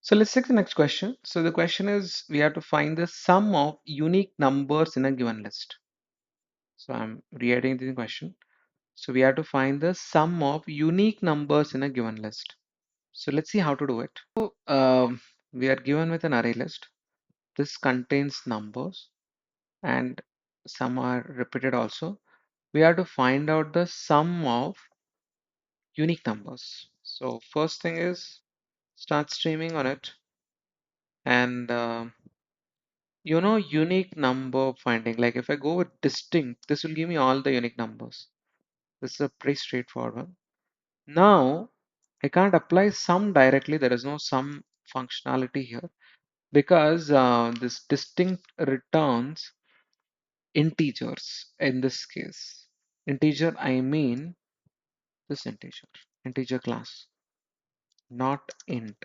So let's take the next question. So the question is we have to find the sum of unique numbers in a given list. So I'm re-editing the question. So we have to find the sum of unique numbers in a given list. So let's see how to do it. So we are given with an array list. This contains numbers and some are repeated also. We have to find out the sum of unique numbers. So first thing is start streaming on it and unique number finding. Like if I go with distinct, this will give me all the unique numbers. This is a pretty straightforward one. Now I can't apply sum directly. There is no sum functionality here because this distinct returns integers in this case. Integer, I mean this integer class, not int.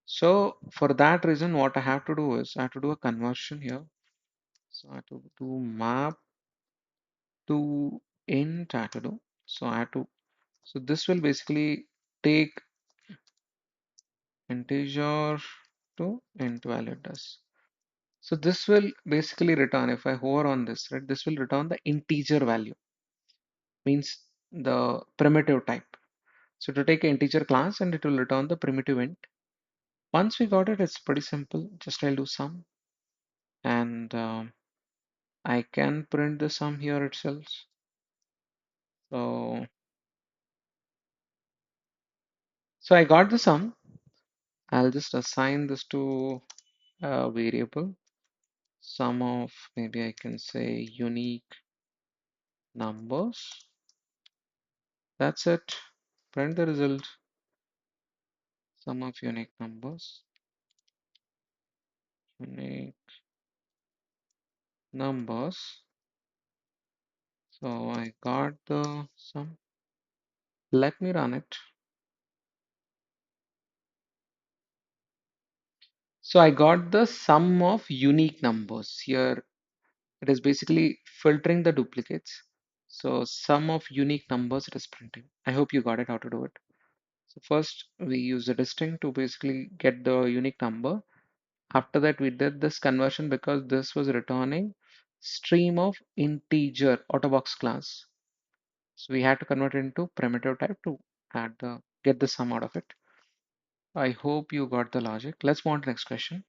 So for that reason, what I have to do is I have to do a conversion here. So I have to do map to int I have to do. So I have to, so this will basically take integer to int value it does. So this will basically return, if I hover on this, right, this will return the integer value, means the primitive type. So to take an integer class and it will return the primitive int. Once we got it, it's pretty simple. Just I'll do sum and I can print the sum here itself. So, so I got the sum. I'll just assign this to a variable, sum of maybe I can say unique numbers. That's it. Print the result, sum of unique numbers, unique numbers. So I got the sum. Let me run it. So I got the sum of unique numbers. Here it is basically filtering the duplicates. So sum of unique numbers it is printing. I hope you got it how to do it. So first we use a distinct to basically get the unique number. After that we did this conversion because this was returning stream of integer autobox class. So we had to convert it into primitive type to get the sum out of it. I hope you got the logic. Let's move on to the next question.